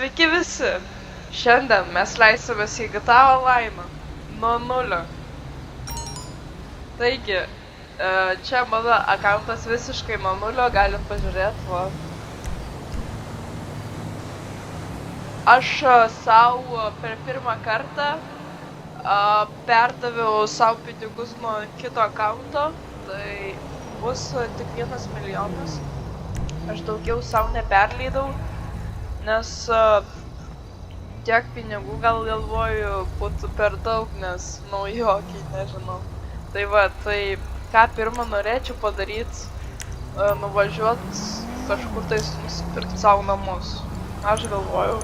Sveiki visi! Šiandien mes leisimės į GTA Online nuo nulio. Taigi, čia mano akauntas visiškai nuo nulio, galim pažiūrėti, va. Aš savo per pirmą kartą perdaviau savo pinigus nuo kito akaunto, tai bus tik 1 milijonas. Aš daugiau savo neperleidau, nes tiek pinigų gal galvoju būtų per daug, nes naujokiai, nežinau. Tai va, tai ką pirmą norėčiau padaryti, nuvažiuoti kažkur tais nusipirkti savo namus. Aš galvoju,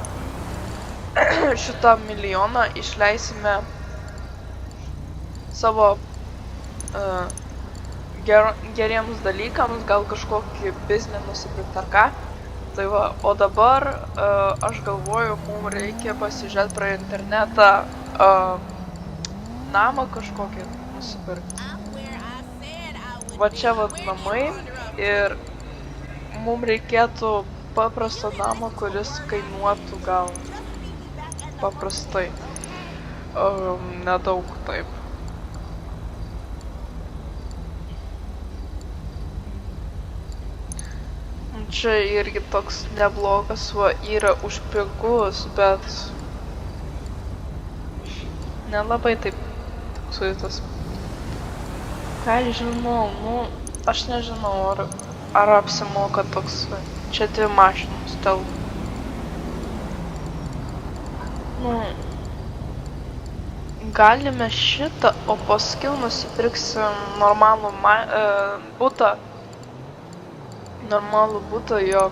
šitą milijoną išleisime savo geriems dalykams, gal kažkokį biznį nusipirkti ar ką. Tai va, o dabar aš galvoju, mums reikia pasižiūrėti pro internetą namą kažkokį nusipirkti. Va čia va namai ir mums reikėtų paprasto namo, kuris kainuotų gal paprastai, nedaug taip. Čia irgi toks neblogas, va, yra už pigus, bet nelabai taip suitas. Ką žinau, nu, aš nežinau, ar apsimoka toks, čia 2 mašinos telpa. Nu, galime šitą, o paskui nusipirksim normalų butą, jo,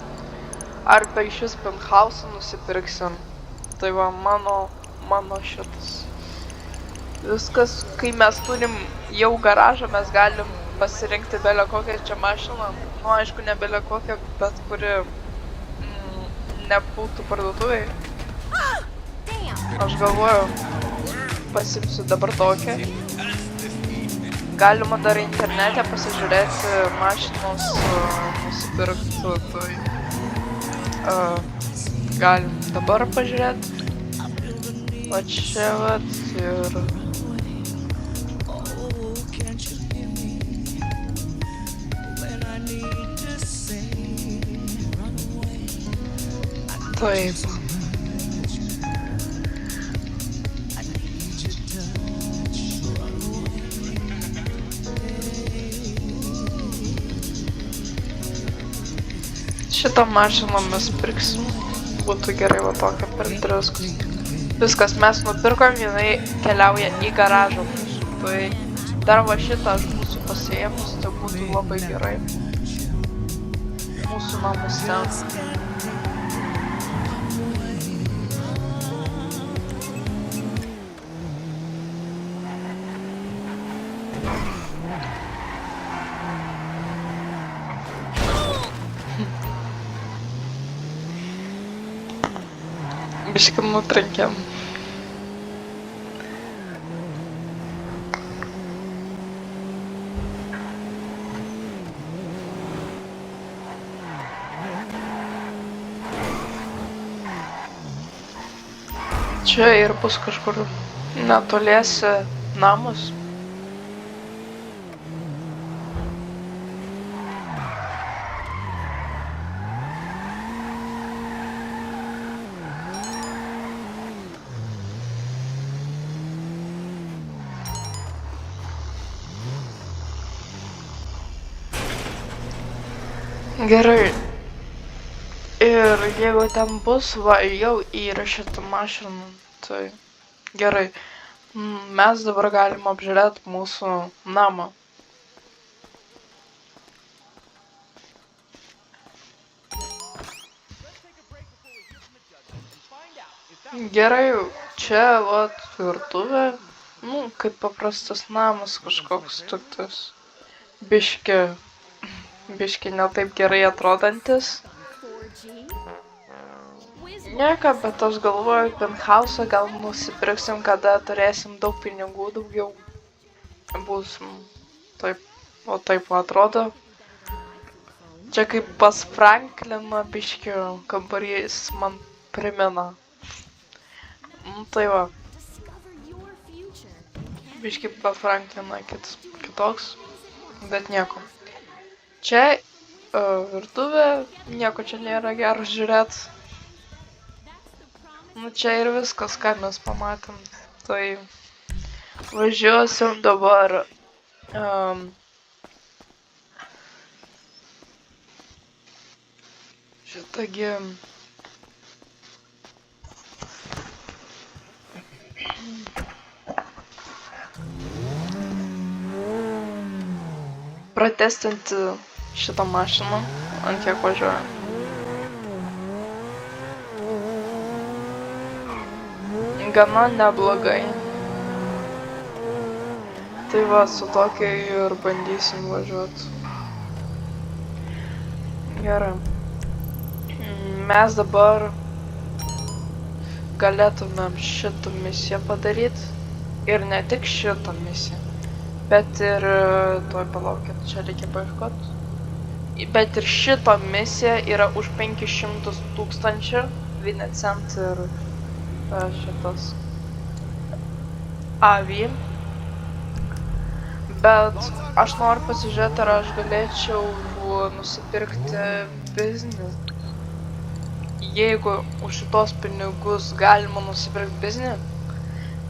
arba iš vis penthouse nusipirksim. Tai va, mano šitas. Viskas, kai mes turim jau garažą, mes galim pasirinkti belę kokią čia mašiną. Nu, aišku, ne belę kokią, bet kuri nebūtų parduotuvėj. Aš galvoju, pasimsiu dabar tokią. Galima dar internete pasižiūrėti mašinos nusipirktų, tai galim dabar pažiūrėti. O čia vat ir... Taip. Šitą mašiną mes pirksim, būtų gerai va tokia per 3. Viskas, mes nupirkom, jinai keliauja į garažą. Tai dar va šitą aš būsiu pasiėmus, tai būtų labai gerai. Mūsų namus ten. Biškai nutrenkėm. Čia ir bus kažkur netoliese namas. Gerai. Ir jeigu ten bus, va, jau įrašyta mašina, tai gerai. Mes dabar galim apžiūrėti mūsų namą. Gerai, čia, va, virtuvė. Nu, kaip paprastas namas kažkoks toks. Biški ne taip gerai atrodantis. Nieko, bet aš galvoju, penthouse gal nusipirksim, kada turėsim daug pinigų daugiau. Būsim taip, o taip atrodo. Čia kaip pas Franklino biškio kambarys man primena. Tai va. Biškai be Franklino kitoks, bet nieko. Čia virtuvė, nieko čia nėra gero žiūrėt. Nu čia ir viskas, ką mes pamatėm. Tai važiuosim dabar šitagi pratestinti šitą mašiną, ant kiek važiuoja. Gana neblogai. Tai va, su tokia ir bandysim važiuoti. Gerai. Mes dabar galėtumėm šitą misiją padaryti. Ir ne tik šitą misiją, bet ir... Tuoj palaukit, čia reikia paieškoti. Bet ir šitą misiją yra už 500 000 Vinecent ir šitas Avi. Bet aš noriu pasižiūrėti, ar aš galėčiau nusipirkti biznį. Jeigu už šitos pinigus galima nusipirkti biznį,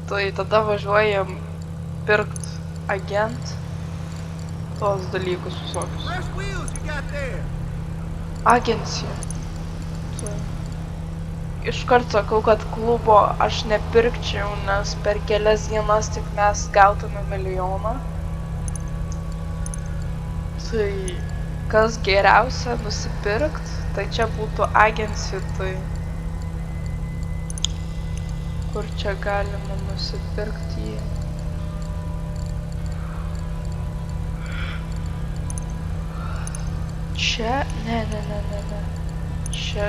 tai tada važiuojam pirkt agent tos dalykus visokius. Agencija. Iškart sakau, kad klubo aš nepirkčiau, nes per kelias dienas tik mes gautume 1 000 000. Tai kas geriausia nusipirkt, tai čia būtų agencija, tai kur čia galima nusipirkti jį. Čia, ne. Čia.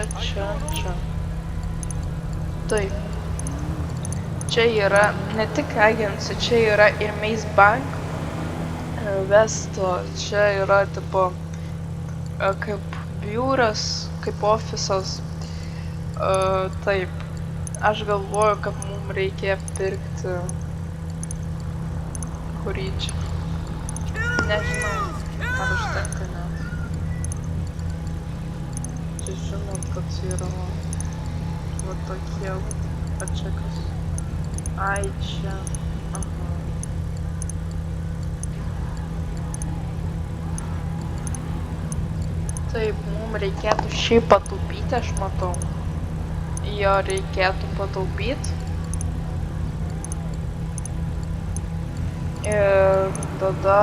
Taip. Čia yra ne tik agencija, čia yra ir Maze Bank, Vesto, čia yra tipo kaip biuras, kaip ofisas. Taip. Aš galvoju, kad mums reikia pirkti kurį čia. Nežinau, ar užtenka net. Čia žinot, kad yra va tokie atšekas. Ai, čia. Aha. Taip, mums reikėtų šiaip pataupyti, aš matau. Jo reikėtų pataupyti. Ir tada,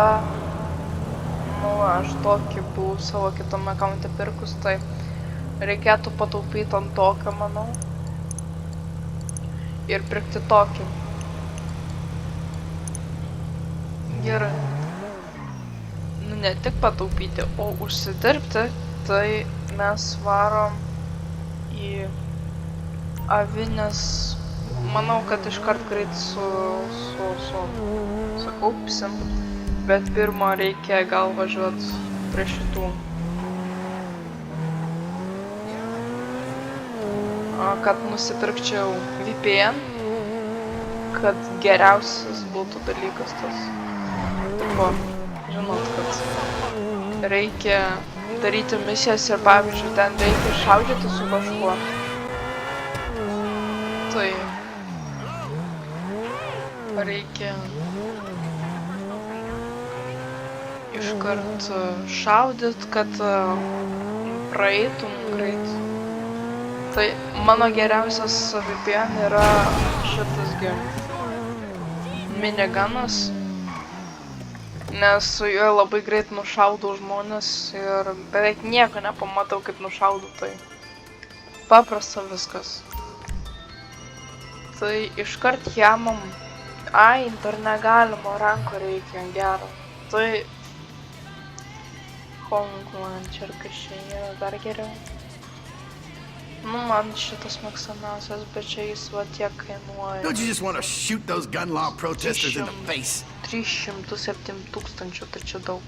aš tokį buvau savo kitame akaunte pirkus, tai reikėtų pataupyti ant tokio, manau. Ir pirkti tokį. Gerai. Nu, ne tik pataupyti, o užsidirbti, tai mes varom į Avinės. Manau, kad iškart greit sukaupsim, bet pirma reikia gal važiuoti prie šitų. Kad nusipirkčiau VPN, kad geriausias būtų dalykas tas. Tipo, žinot, kad reikia daryti misijas ir pavyzdžiui, ten reikia šaudyti su kažkuo. Tai reikia iškart šaudyt, kad praeitum greit. Tai mano geriausias VPN yra šitas miniganas, nes su juo labai greit nušaudau žmonės ir beveik nieko nepamatau, kaip nušaudau, tai paprasta viskas. Tai iškart jamam, ai, dar negalima, ranko reikia gero. Tai Hong Launcher kažkaip dar geriau. Nu, man šitas mėgstamiausias, bet čia jis va tiek kainuoja. Don't you just want to shoot those gun law protesters in the face? 307 000, tai čia daug.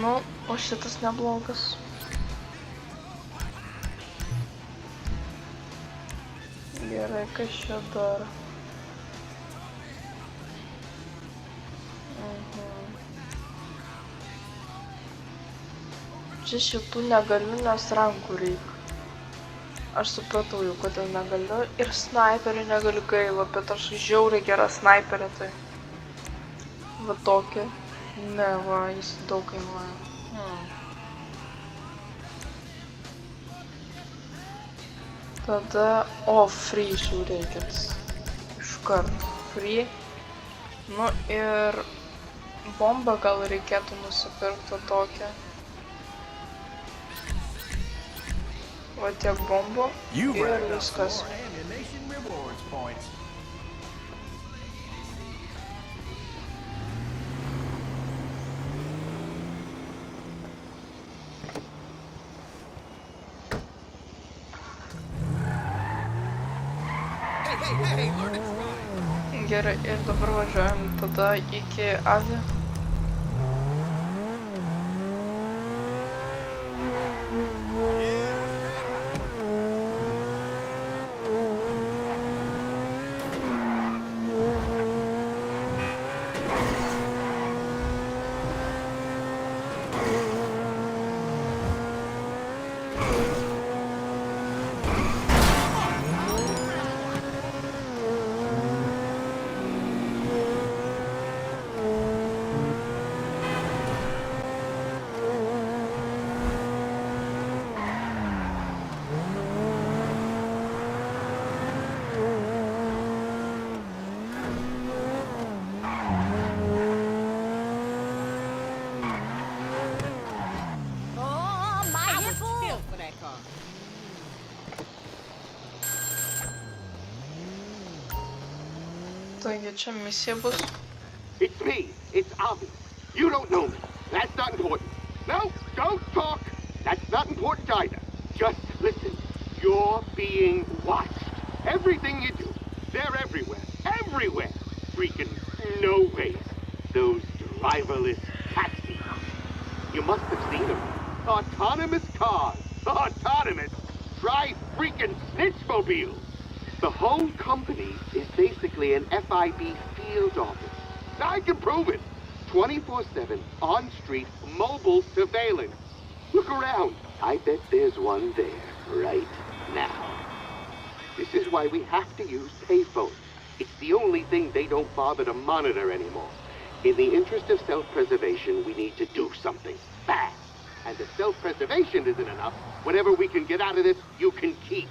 Nu, o šitas neblogas. Gerai, kas čia dar? Čia šitų negaliu, nes rankų reikia. Aš supratau jau, kodėl negaliu. Ir snaiperį negaliu, gaila, bet aš žiauriai gera snaiperė, tai... Va tokia. Ne, va, jis daug kainuoja. Tada... O, free žiūrėkit. Iškart. Free. Nu ir... Bombą gal reikėtų nusipirkti tokią. Va tiek bombų ir viskas. Gerai, ir dabar važiuojam tada iki Avi. Taigi čia misija bus. It's me. It's Avi. You don't know me. That's not important. No, don't talk. That's not important either. Just listen. You're being watched. Everything you do. They're everywhere. Everywhere. Freaking no ways. Those driverless taxis. You must have seen them. Autonomous cars. Autonomous. Try freaking snitchmobiles. The whole company is basically an FIB field office. I can prove it. 24/7 on-street mobile surveillance. Look around. I bet there's one there right now. This is why we have to use payphones. It's the only thing they don't bother to monitor anymore. In the interest of self-preservation, we need to do something fast. And if self-preservation isn't enough, whatever we can get out of this, you can keep.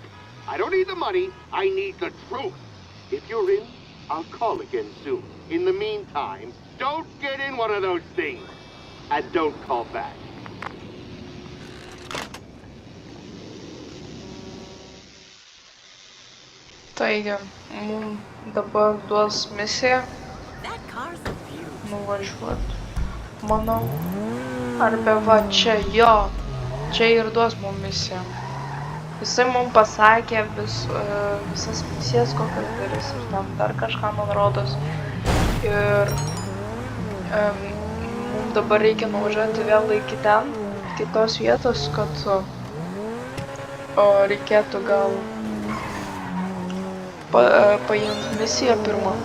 I don't need the money, I need the truth. If you're in, I'll call again soon. In the meantime, don't get in one of those things. And don't call back. Taigi, mums dabar duos misiją. Nuvažiuot. Manau. Arba va čia, jo. Čia ir duos mums misiją. Jisai mums pasakė visas misijas, kokias darys ir tam dar kažką, man rodos. Ir mums dabar reikia nuvažiuoti vėl iki ten, kitos vietos, kad reikėtų gal paimti misiją pirmą.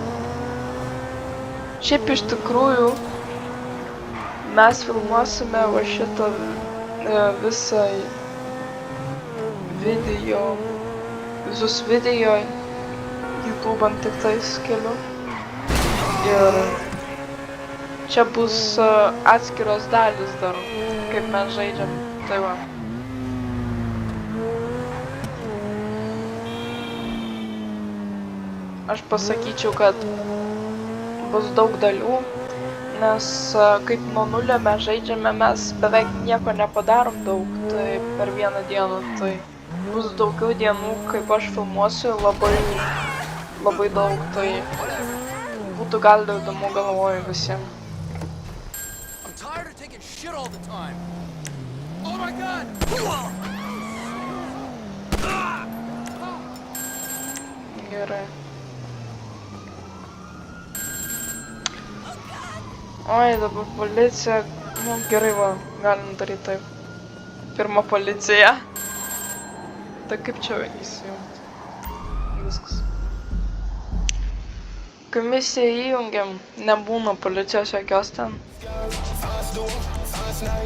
Šiaip iš tikrųjų mes filmuosime va šitą visą visus video YouTube'an tik tais keliu. Ir čia bus atskiros dalis dar, kaip mes žaidžiam. Tai va. Aš pasakyčiau, kad bus daug dalių, nes kaip nuo nulio mes žaidžiame, mes beveik nieko nepadarom daug, tai per vieną dieną, tai bus daugiau dienų, kaip aš filmuosiu, labai daug, tai būtų gal įdomu, galvoju visiems. Gerai. Oi, dabar policija. Nu, gerai va, galim daryti taip. Pirma policija. Tai kaip čia įsijungti? Viskas. Kai misiją įjungiam, nebūna policijos jokios ten.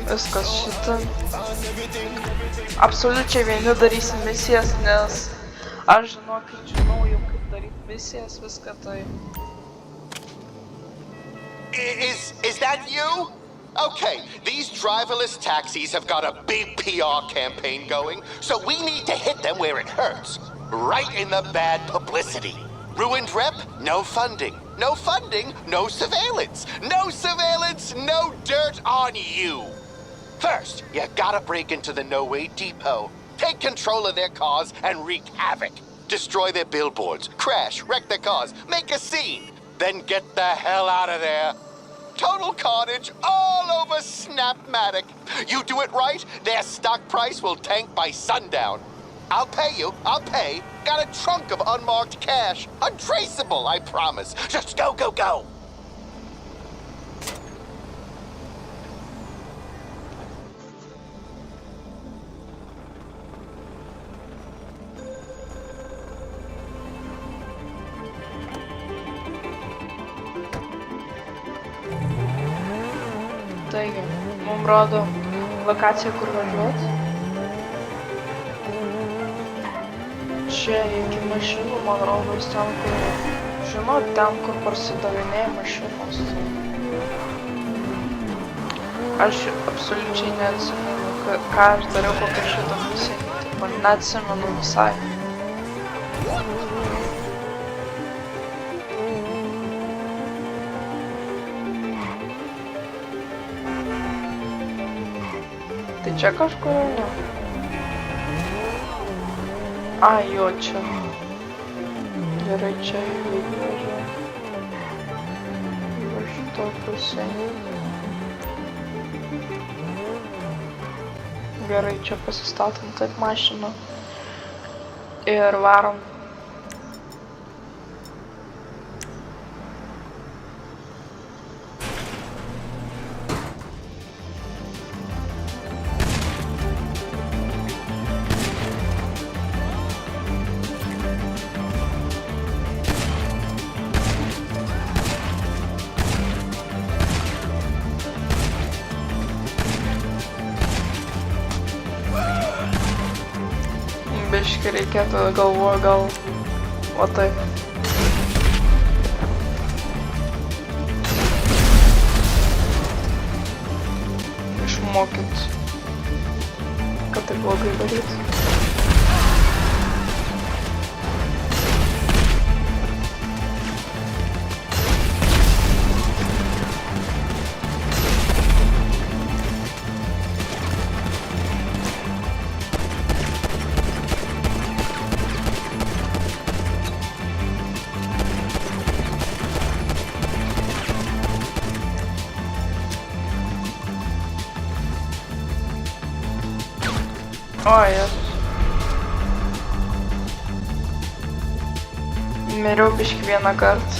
Viskas šitą. Absoliučiai vieni darysim misijas, nes aš žinau jau kaip daryti misijas, viską tai. Is that you? Okay, these driverless taxis have got a big PR campaign going, so we need to hit them where it hurts. Right in the bad publicity. Ruined rep, no funding. No funding, no surveillance. No surveillance, no dirt on you. First, you gotta break into the No Way Depot. Take control of their cars and wreak havoc. Destroy their billboards, crash, wreck their cars, make a scene. Then get the hell out of there. Total carnage all over Snapmatic. You do it right, their stock price will tank by sundown. I'll pay you, I'll pay. Got a trunk of unmarked cash. Untraceable, I promise. Just go, go, go. Taigi, mums rodo lokaciją, kur važiuot. Čia iki mašinų, man rodos, ten, kur, žinot, ten, kur parsidavinėja mašinos. Aš absoliučiai neatsimenu, ką aš dariau kokią šitą misiją, tipo, neatsimenu visai. Tai čia kažkur, ne? Ai, jo, čia. Gerai, čia įvažiuoju. Va šito pusė. Gerai, čia pasistatom taip mašiną. Ir varom. Biškį reikėtų, galvoju, gal o taip. Išmokyt, kad tai blogai daryti. O, Jėzus. Miriau biškį vieną kartą.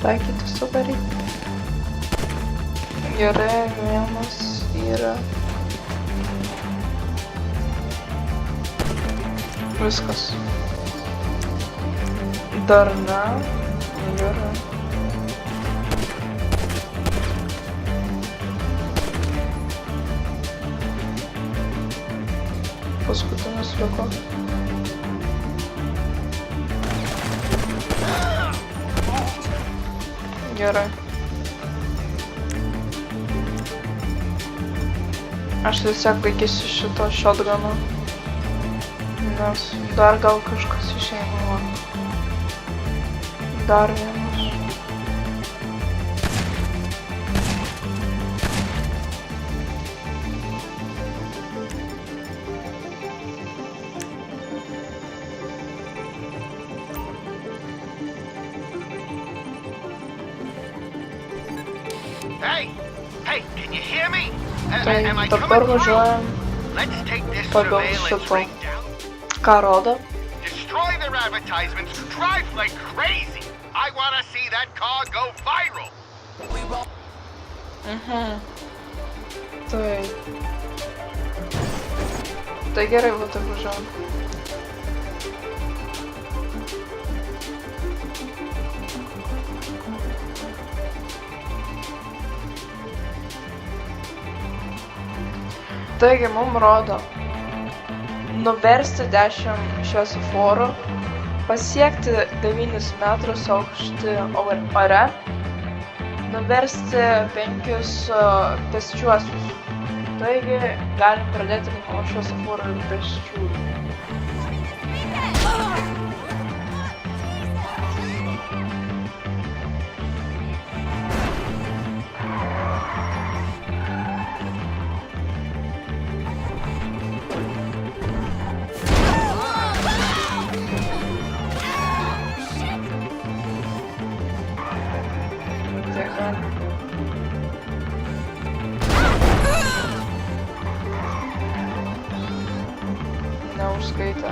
Taikyti sudaryti. Gerai, vienas. Yra. Viskas. Dar ne. Gerai. Paskutinis liko. Gerai. Aš tiesiog laikysiu šito shotguno, nes dar gal kažkas išeina. Dar vienas. Hey! Hey, can you hear me? Tai Am I dabar coming through? važiuojam Let's take this pagal surveillance šitą. ring down. Ką rodo? Destroy their advertisements. Drive like crazy. I want to see that car go viral. Tai. Tai gerai, va taip važiuojam. Taigi, mums rodo nuversti 10 šviesoforų, pasiekti 9 metrus aukštį ore, nuversti 5 pėsčiuosius. Taigi, galim pradėti nuo šviesoforų ir pėsčiųjų. Neužskaitė.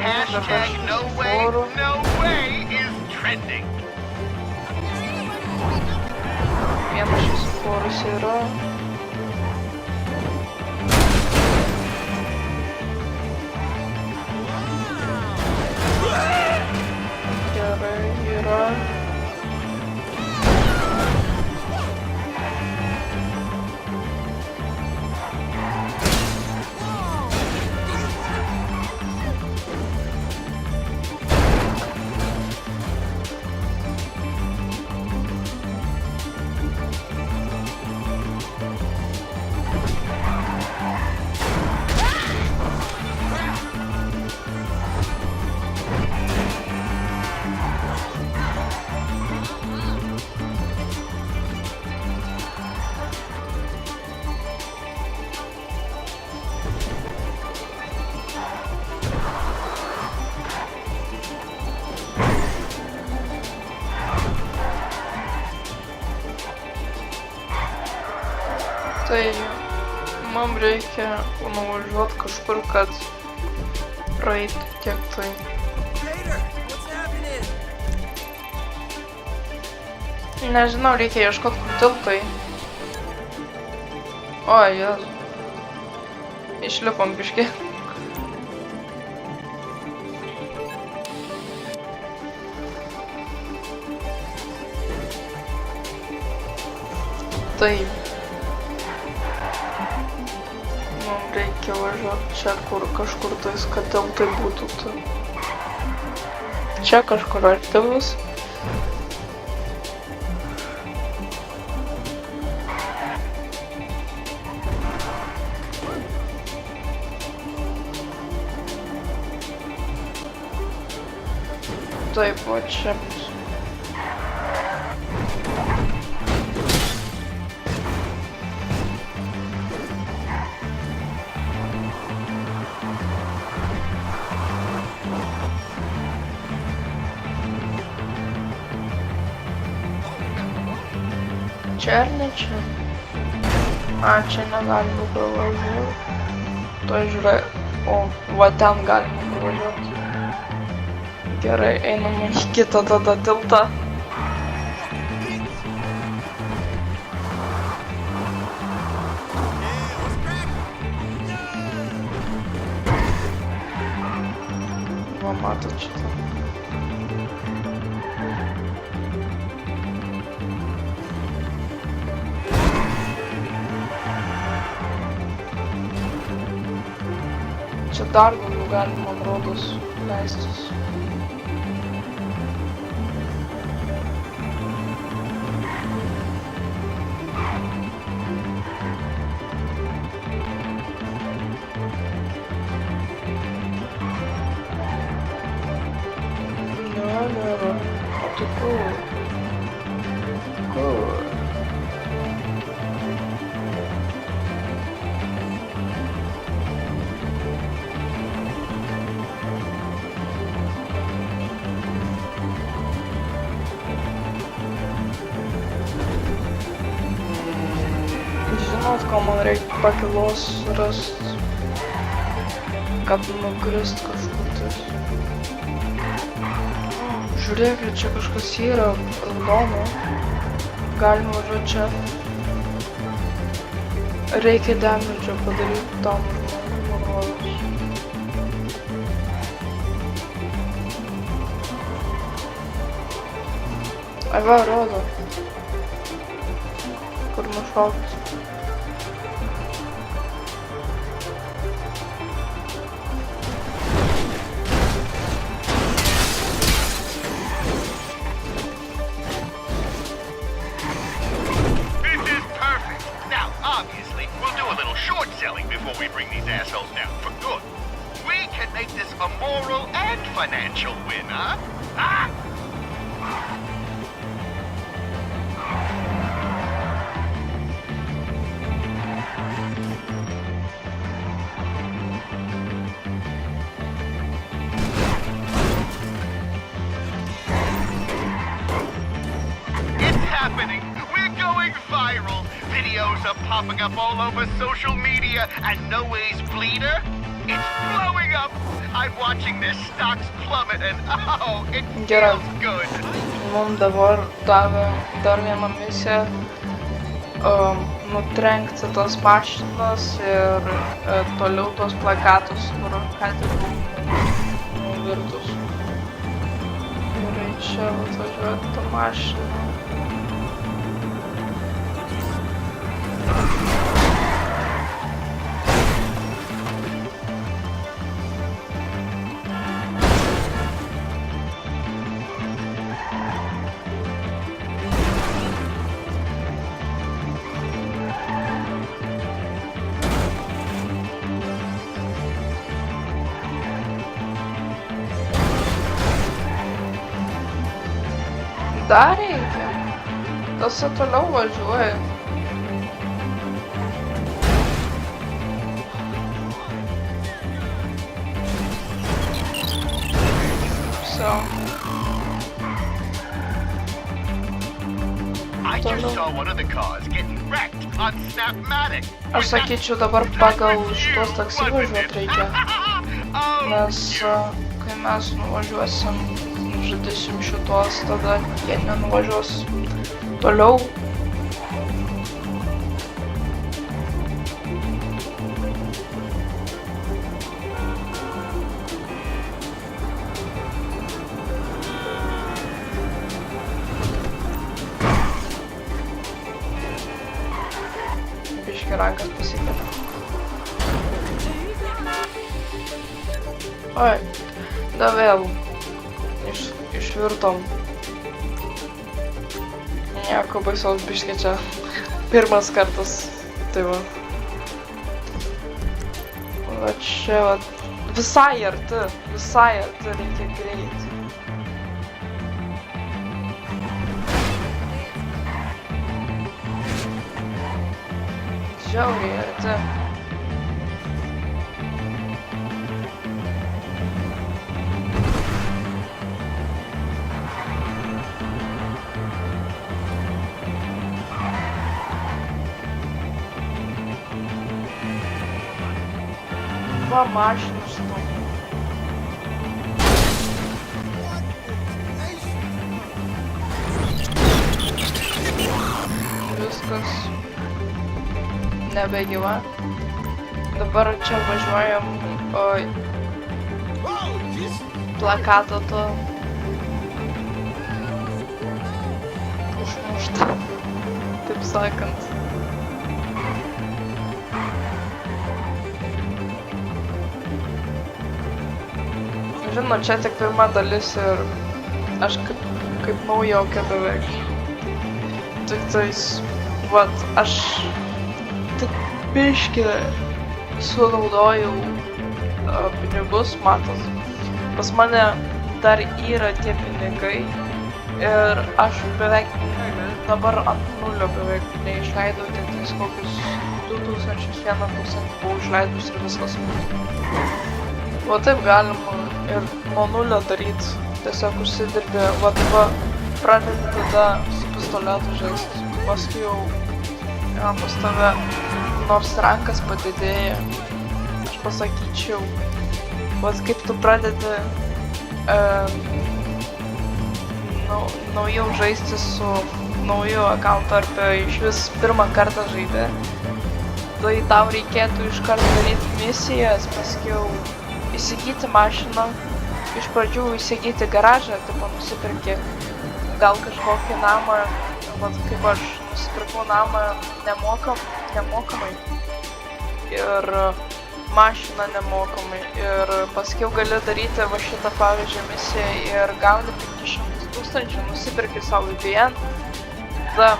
Hashtag no way is trending. Vienas šviesoforas yra. Gerai, yra. Tai man reikia nuvažiuoti kažkur, kad praeitų tiek tai. Nežinau, reikia ieškoti kur tiltai. O, Jėzu. Išlipom biškį. Taip. Reikia važiuoti čia, kur kažkur tais, kad tiltai būtų. Čia kažkur artimus. Taip, o čia bus. Čia ar ne čia? A, čia negalima pravažiuoti. Tai žiūrėk, o, va ten galima pravažiuoti. Gerai, einam į kitą tada tiltą. Va, matot šitą. Čia dar daugiau galima, man rodos, leistis. Nėra. O tai kur? Kur? žinot, ko man reikia pakilos rast, kad nukrist kažkur tais. Žiūrėkit, čia kažkas yra raudono. Galima važiuoti čia. Reikia damage padaryti tam žmogui, man rodos. Ai va, rodo. Kur nušauktas. A moral and financial win, huh? Ah! It's happening! We're going viral! Videos are popping up all over social media, and Noe's bleeder? It's blowing up! I'm watching their stocks plummet and oh, it feels good. Mums dabar davė dar vieną misiją nutrenkti tas mašinas ir toliau tos plakatus, kur ką tik buvo nuvirtus. Gerai, čia atvažiuoti tą mašiną. Dar reikia. Tas toliau važiuoja. So. I just saw one of the cars getting wrecked on Snapmatic. Aš sakyčiau, dabar pagal šitos taksi važiuoti reikia. Nes kai mes nuvažiuosim, žudysim šitos, tada jie nenuvažiuos toliau. Biški rankas pasikėlė. Oi, da vėl. Išvirtom. Nieko baisaus, biškė čia pirmas kartas. Tai va. Va čia va. Visai arti reikia greit. Žiauriai arti. Va mašinos to. Viskas nebegyva. Dabar čia važiuojam plakatą to užmuštą, taip sakant. Žinau, čia tik pirma dalis ir aš kaip naujokė beveik. Tik tais, vat, aš tik biškį sunaudojau pinigus, matot. Pas mane dar yra tie pinigai ir aš beveik dabar ant nulio beveik neišleidau, tik kokius 2000 buvau išleidus ir viskas. O taip galima ir nuo nulio daryti, tiesiog užsidirbi, va pradedi tada su pistoletu žaisti, paskui jau pas tave nors rankas padidėja. Aš pasakyčiau, vat kaip tu pradedi naujau žaisti su nauju accountu arba iš vis pirmą kartą žaidė, tai tau reikėtų iš karto daryti misijas, paskiau įsigyti mašiną, iš pradžių įsigyti garažą, tipo nusipirki gal kažkokį namą, vat kaip aš nusipirkau namą nemokamai ir mašiną nemokamai ir paskiau gali daryti va šitą pavyzdžiui misiją ir gauni 500 000, nusipirki savo VPN. Tada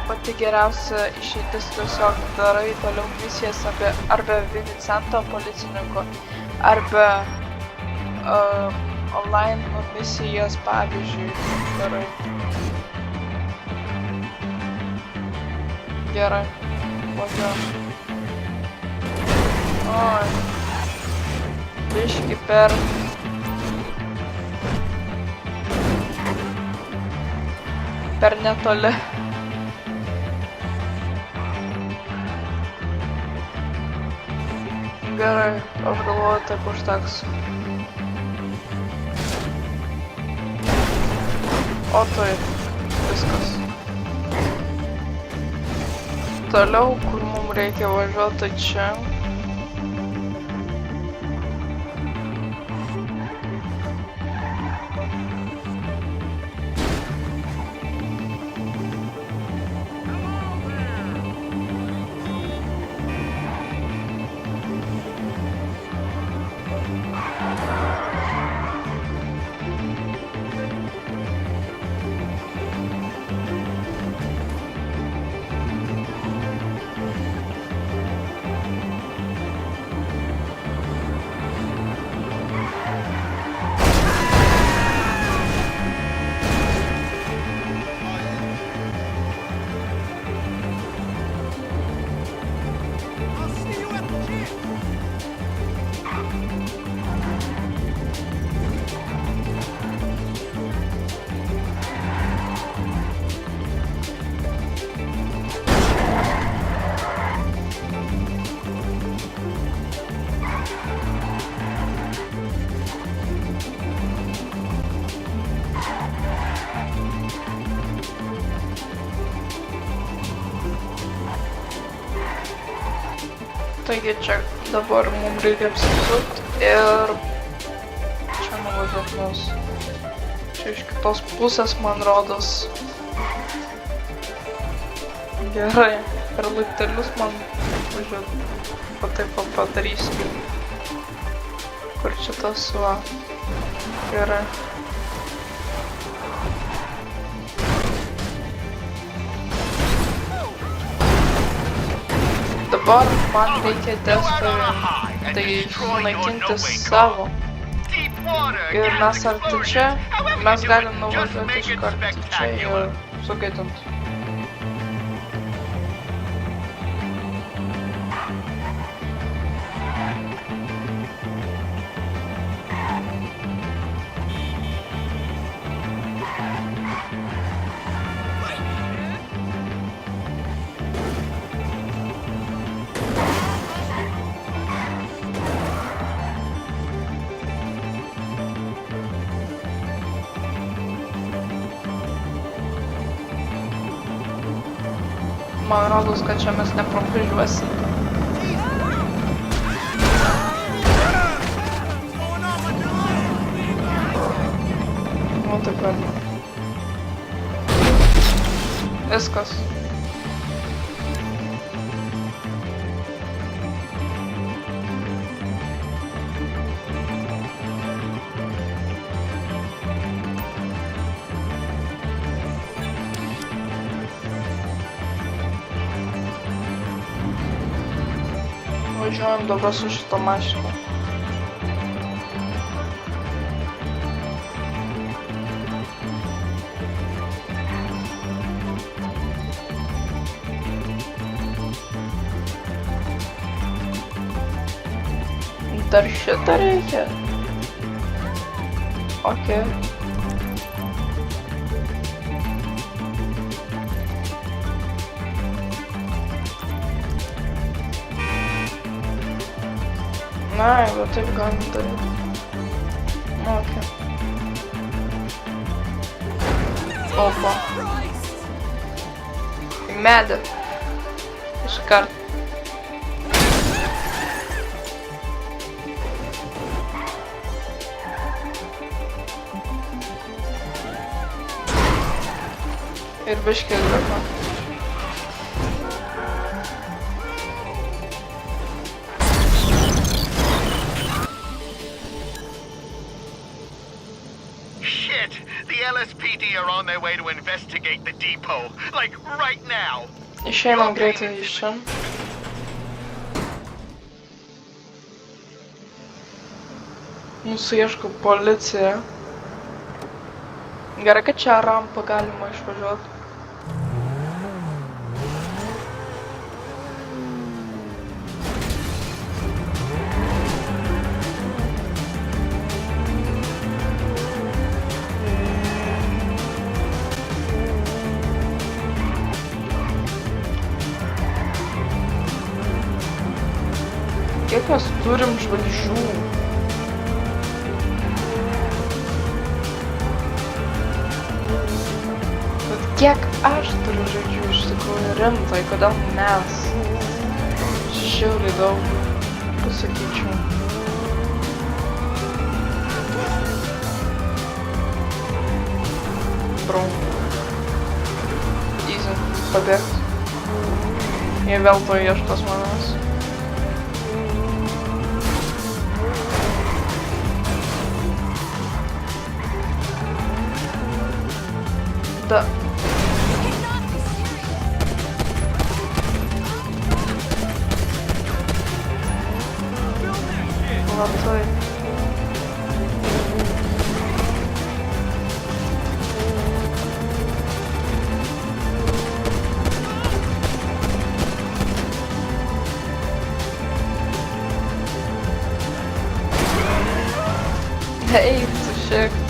pati geriausia išeitis tiesiog darai toliau misijas arba Vincento policininko, arba online misijas pavyzdžiui darai. Gerai, važiuojam. Oi, biški per netoli. Gerai, aš galvoju, taip užteks. O taip, viskas. Toliau, kur mums reikia važiuoti, tai čia. Taigi čia dabar mums reikia apsisukti ir čia nuvažiuoti nors. Čia iš kitos pusės man rodos. Gerai, per laiptelius man važiuoti. O taip padarysiu. Kur čia tas va. Gerai. Dabar man reikia desperate, tai sunaikinti savo. Ir mes arti čia, mes galim nuvažiuoti iš karto čia ir sugadinti. Man rodos, kad čia mes nepravažiuosim. O taip pat. Viskas. Važiuojam dabar su šito mašinu. Dar šitą reikia. Okei. Ai, va taip galim daryti. Okay. Opa. Į medį. Iškart. Ir biškis liko. Shit! The LSPD are on their way to investigate the depot. Like, right now. Išeinam greitai iš čia. Mūsų ieško policija. Gerai, kad čia rampą galima išvažiuoti. Kiek mes turim žvaigždžių? Bet kiek aš turiu žvaigždžių iš tikrųjų rimtai, kodėl mes? Žiauriai daug, pasakyčiau. Brum. Easy, pabėgt. Jie vėl to ieškos manęs. Da. Va taip. Eik tu šiek.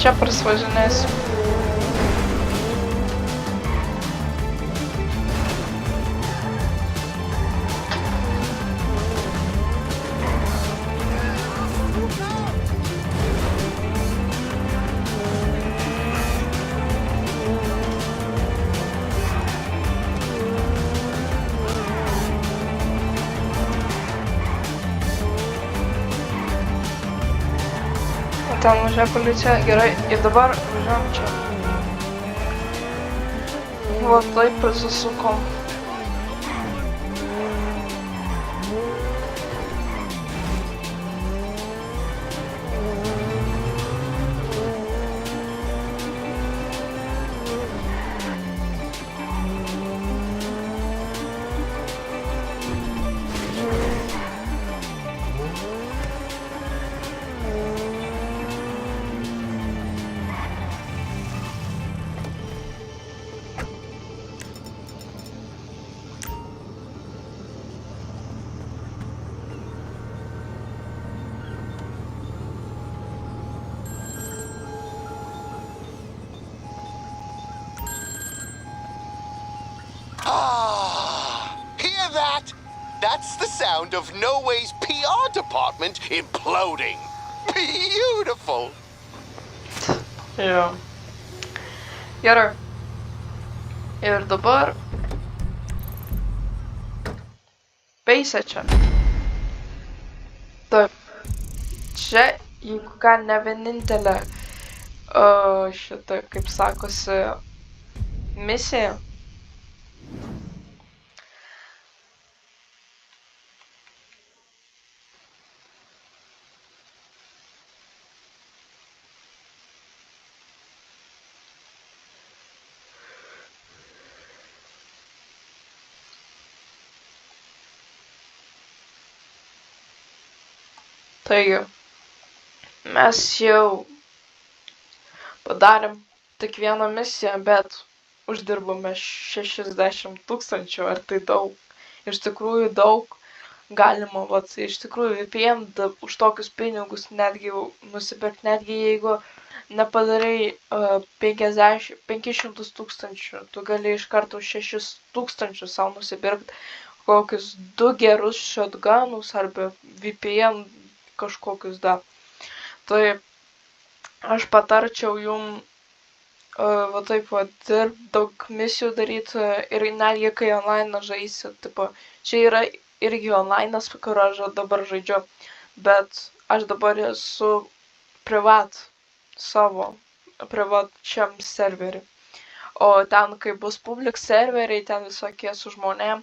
Čia prasvažinėsiu. Ten važiuoja policija, gerai, ir dabar važiuojam čia. Va taip prasisukom. Hear that? That's the sound of No Way's PR department imploding. Beautiful. Jo. Gerai. Ir dabar Peisė čia. Taip. Čia, jeigu ką, ne vienintelė šitą, kaip sakosi, misija. Taigi, mes jau padarėm tik vieną misiją, bet uždirbame 60 000, ar tai daug? Iš tikrųjų daug, galima, vat, iš tikrųjų VPN už tokius pinigus netgi nusipirkti, netgi jeigu nepadarai 500 tūkstančių, tu gali iš karto 6 tūkstančius savo nusipirkti kokius 2 gerus shotgunus arba VPN kažkokius dar. Tai aš patarčiau jum va taip va dirbti, daug misijų daryti ir netgi kai online žaisi, tipo, čia yra irgi online'as, kur aš dabar žaidžiu, bet aš dabar esu savo privačiam serverį. O ten, kai bus public serveriai, ten visokie su žmonėm,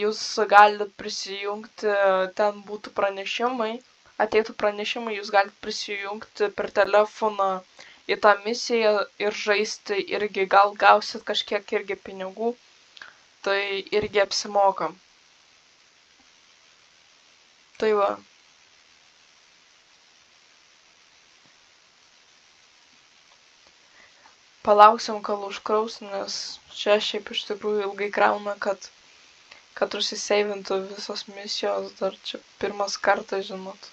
jūs galite prisijungti, ten būtų pranešimai, ateitų pranešimai, jūs galite prisijungti per telefoną į tą misiją ir žaisti irgi, gal gausit kažkiek irgi pinigų, tai irgi apsimoka. Tai va. Palauksim, kol užkraus, nes čia šiaip iš tikrųjų ilgai krauna, kad užsiseivintų visos misijos, dar čia pirmas kartas, žinot.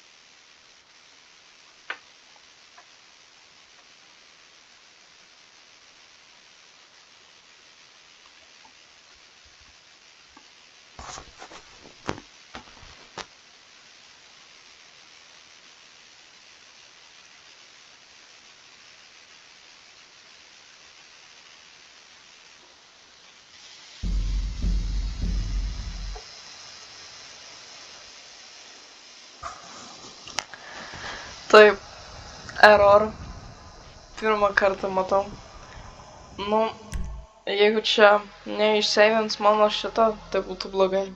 Taip, error. Pirmą kartą matau. Nu, jeigu čia neišseivins mano šito, tai būtų blogai.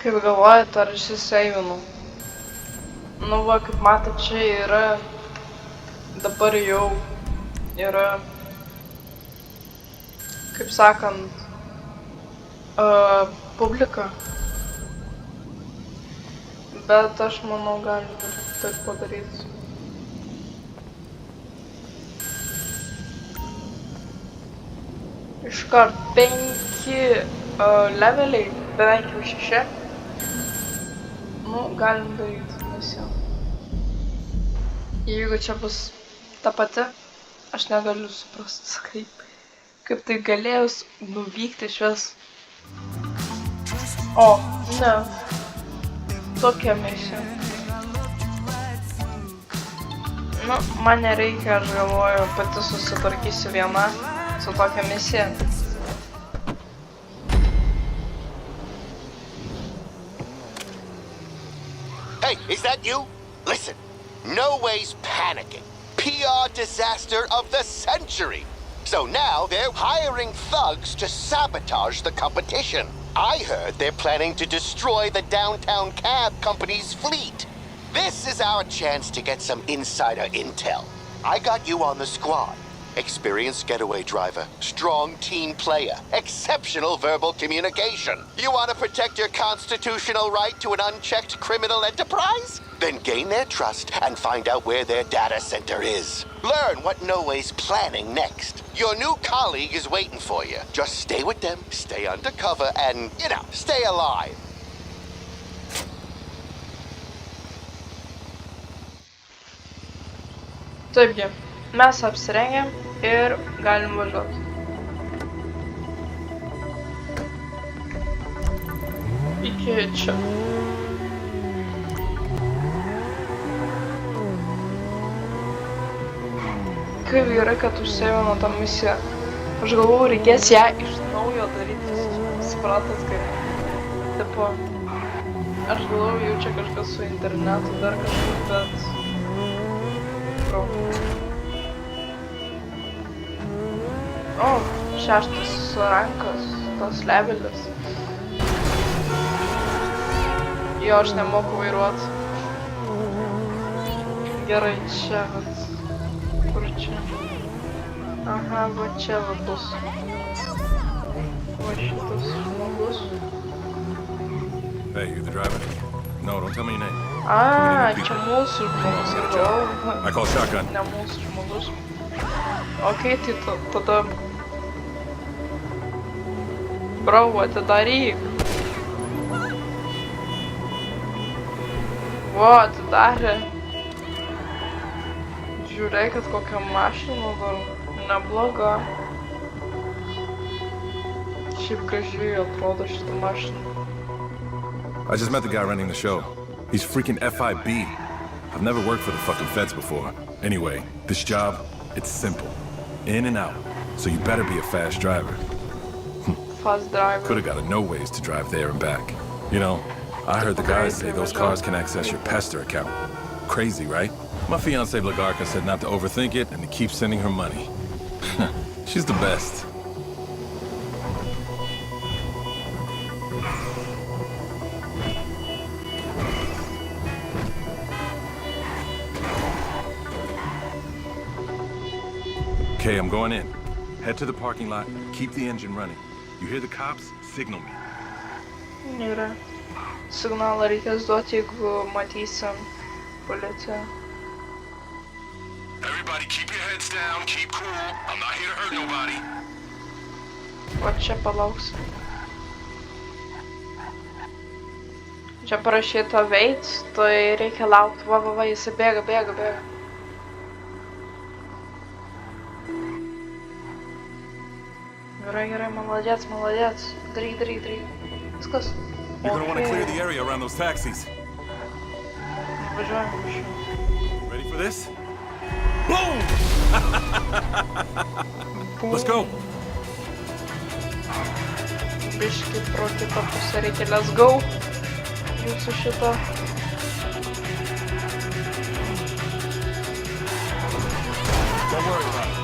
Kaip galvojat, ar išsiseivinu? Nu va, kaip matot, čia yra, dabar jau yra, kaip sakant, publika. Bet aš manau, gali taip padaryti. Iškart 5 leveliai, beveik jau 6. Nu, galim daryti misiją. Jeigu čia bus ta pati, aš negaliu suprasti, kaip tai galėjus nuvykti išvis. O, ne. Tokia misija. Nu, man nereikia, aš galvoju, pati susitvarkysiu viena su tokia misija. Hey, is that you? Listen, No Way's panicking. PR disaster of the century. So now they're hiring thugs to sabotage the competition. I heard they're planning to destroy the downtown cab company's fleet. This is our chance to get some insider intel. I got you on the squad. Experienced getaway driver, strong team player, exceptional verbal communication. You want to protect your constitutional right to an unchecked criminal enterprise? Then gain their trust and find out where their data center is. Learn what No Way's planning next. Your new colleague is waiting for you. Just stay with them, stay undercover, and, stay alive. Taipgi, mes apsirengėm ir galim važiuoti. Iki čia. Kaip gerai, kad užsėmino tą misiją. Aš galvoju, reikės ją iš naujo daryti. Supratat, kaip. Tipo, aš galvoju, jau čia kažkas su internetu, dar kažkas, bet... Bro. O, 6 rankas, tas levelis. Jo, aš nemoku vairuot. Gerai, čia, vat. Kur čia? Aha, va čia va bus. Va šitas žmogus. Hey, you the driver? No, don't tell me your name. Čia mūsų žmogus. Ir galvoju, I call shotgun. ne mūsų žmogus. Okei, tai tada... Bro, atidaryk. Va, atidarė. Žiūrėkit, kokią mašiną dar. Nebloga. Šiaip gražiai atrodo šitą mašiną. I just met the guy running the show. He's freaking FIB. I've never worked for the fucking feds before. Anyway, this job, it's simple. In and out. So you better be a fast driver. Fast driver. Could've got a no ways to drive there and back. You know, I heard the guys say those cars can access your Pester account. Crazy, right? My fiancée Blagarka said not to overthink it and to keep sending her money. She's the best. Okay, I'm going in. Head to the parking lot, keep the engine running. You hear the cops? Signal me. Yra. Signalą reikės duoti, jeigu matysim policiją. Everybody keep your heads down, keep cool. I'm not here to hurt nobody. O čia palauks. Čia parašyta wait, tai reikia laukti. Va, jis bėga. Gerai, молодец. Daryk. Viskas. You're gonna want to clear the area around those taxis. Važiuojam. Ready for this? Boom! Let's go. Biški pro kitą pusę reikia, let's go. Jūsų šitą. Don't worry about it.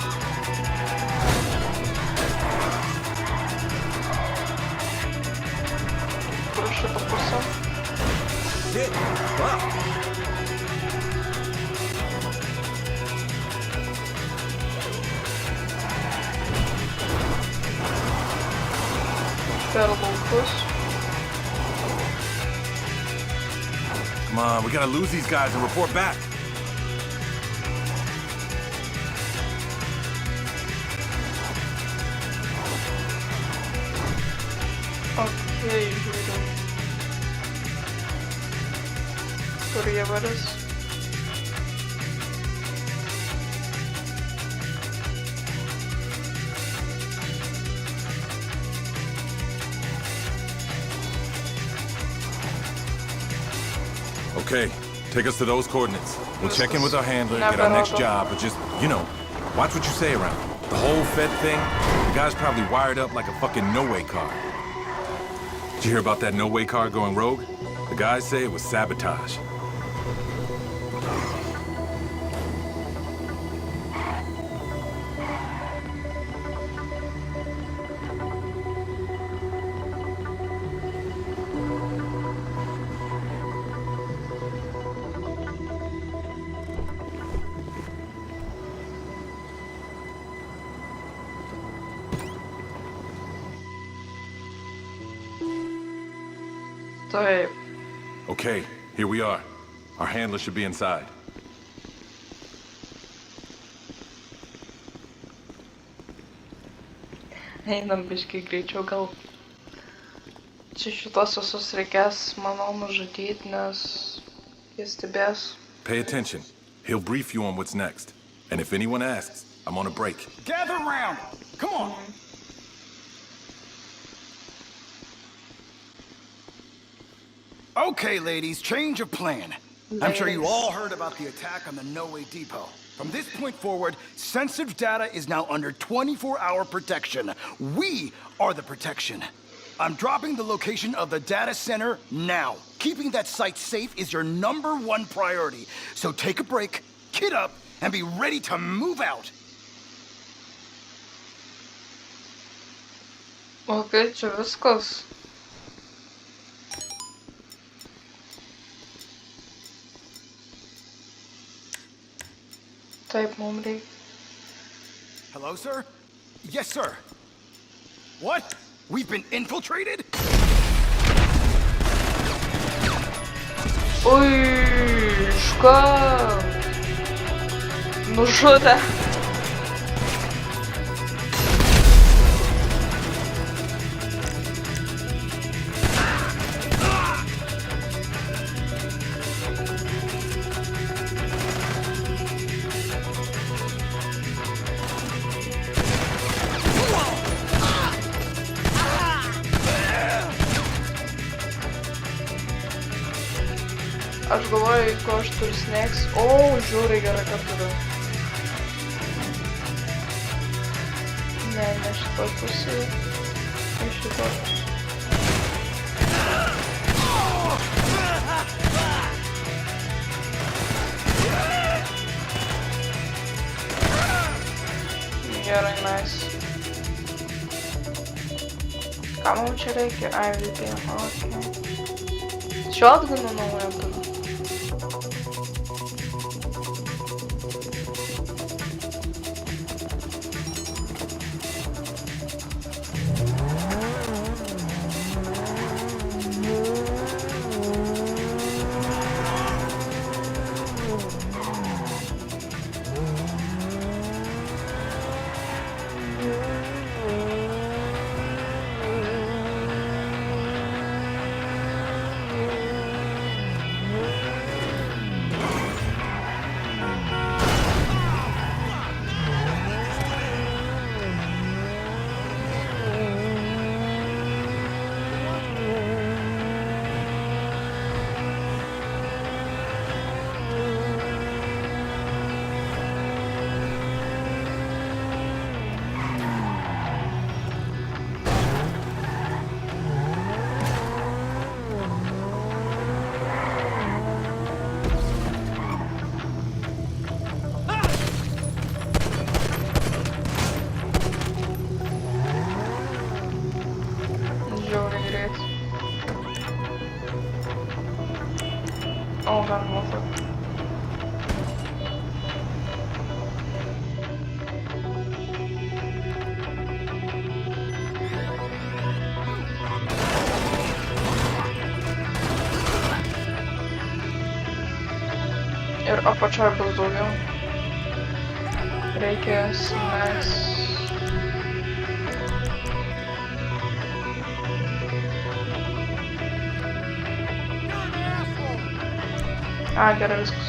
Pro šitą pusę. Shit. Wow. Per laukus. Come on, we gotta lose these guys and report back. Okei, žiūriu. Kur jie varis? Okay, take us to those coordinates. We'll check in with our handler, get our next job, but just, you know, watch what you say around. The whole Fed thing, the guy's probably wired up like a fucking no-way car. Did you hear about that no-way car going rogue? The guys say it was sabotage. Taip. Okay, here we are. Our handler should be inside. Einam biškai greičiau, gal čia šitos visus reikės, manau, nužudyti, nes jis stebės. Pay attention. He'll brief you on what's next. And if anyone asks, I'm on a break. Gather round. Come on. Okay, ladies, change of plan. I'm sure you all heard about the attack on the No Way Depot. From this point forward, sensitive data is now under 24-hour protection. We are the protection. I'm dropping the location of the data center now. Keeping that site safe is your #1 priority. So take a break, kit up, and be ready to move out. Ok, čia viskas. Taip, mums reikia. Hello, sir? Yes, sir. What? We've been infiltrated? Uiška. Nužudė. Aš galvoju, ko aš turiu snacks. O, žiūri gerai, kad turiu. Ne šitoj pusėje. Ne šitoj. Gerai, nice. Ką mums čia reikia? Ai, VPN, ok. Shotgun'u naują turiu. Oh, ben water. Ir apačioje bus daugiau. Reikia snacks. Gerai viskas.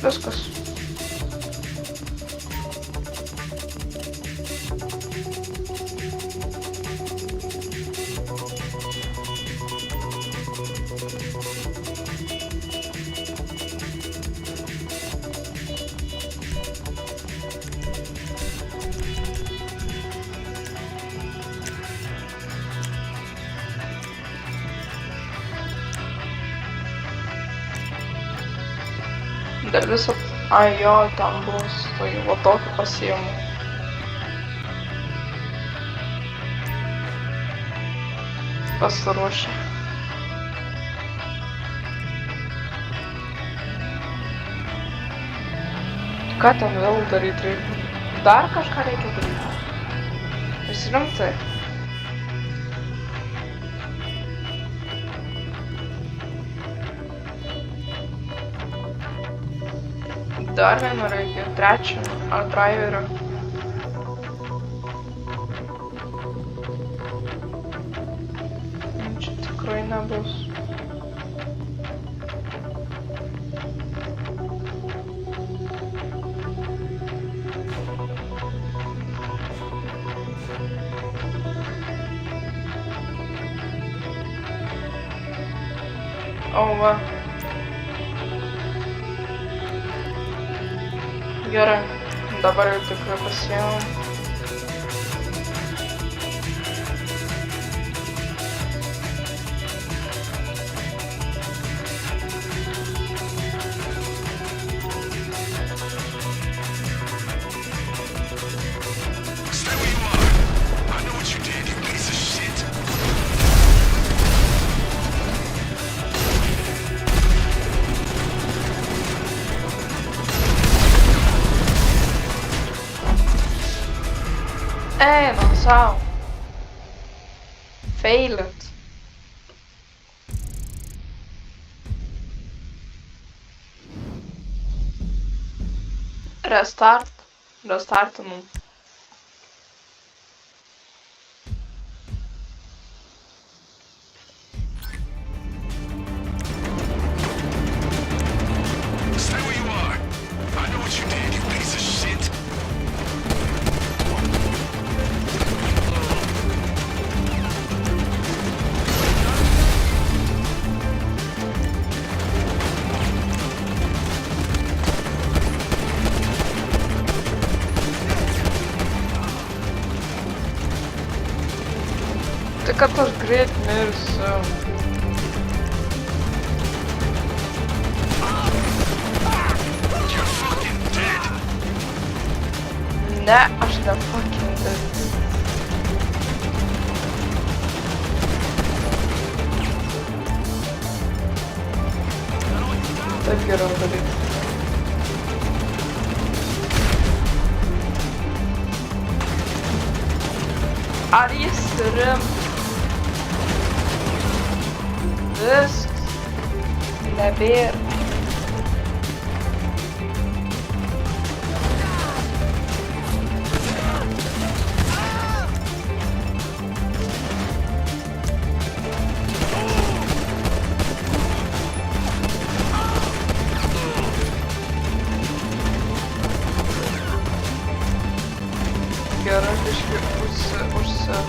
Viskas. Dar visą... Ai jo, ten bus, tai va tokį pasiimu. pasiruošę. Ką ten vėl daryti reikia? Dar kažką reikia daryti. Vis rimtai. Dar vieno reikia, trečio ar driverio. Čia tikrai nebus. O, va. Gerai, dabar jau tikrai pasiėmėm. Einam sau. Failed. Restart. Restartinam. Stay where you are. I know what you did, you piece of shit. Tai kad aš greit mirsiu. You're fucking dead. Ne, aš ne fucking dead. Taip geriau daryti. Ar jis rimtas? Viskas. Nebėra. Gerai, biškį užsi.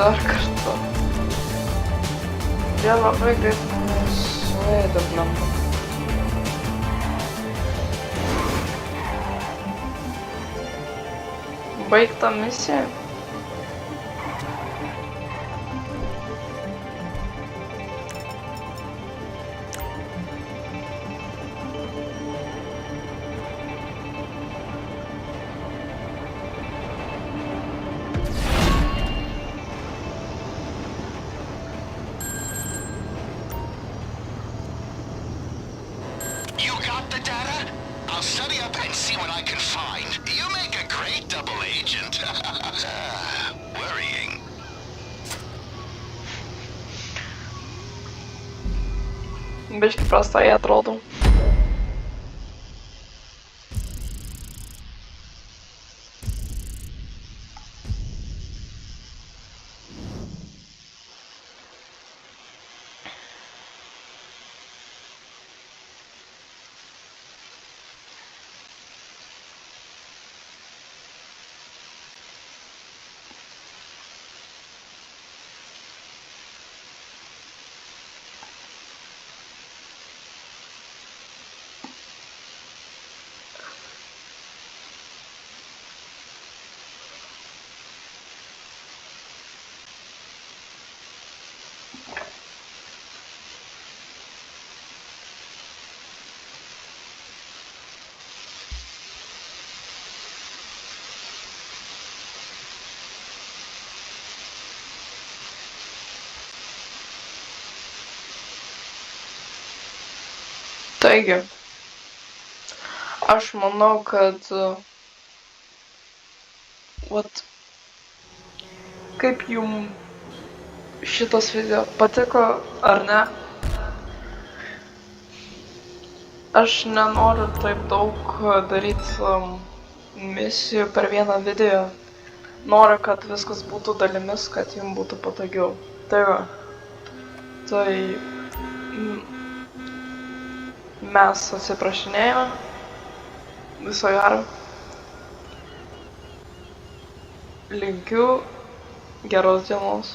dar kartą. Jie labai greit mane suėdė, blemba. Baigta misija. You got the data? I'll study up and see what I can find. You make a great double agent. Worrying. Biški prastai atrodau. Taigi, aš manau, kad kaip jums šitas video patiko ar ne, aš nenoriu taip daug daryti misijų per vieną video, noriu, kad viskas būtų dalimis, kad jums būtų patogiau. Tai va, mes atsiprašinėjame, viso gero, linkiu geros dienos.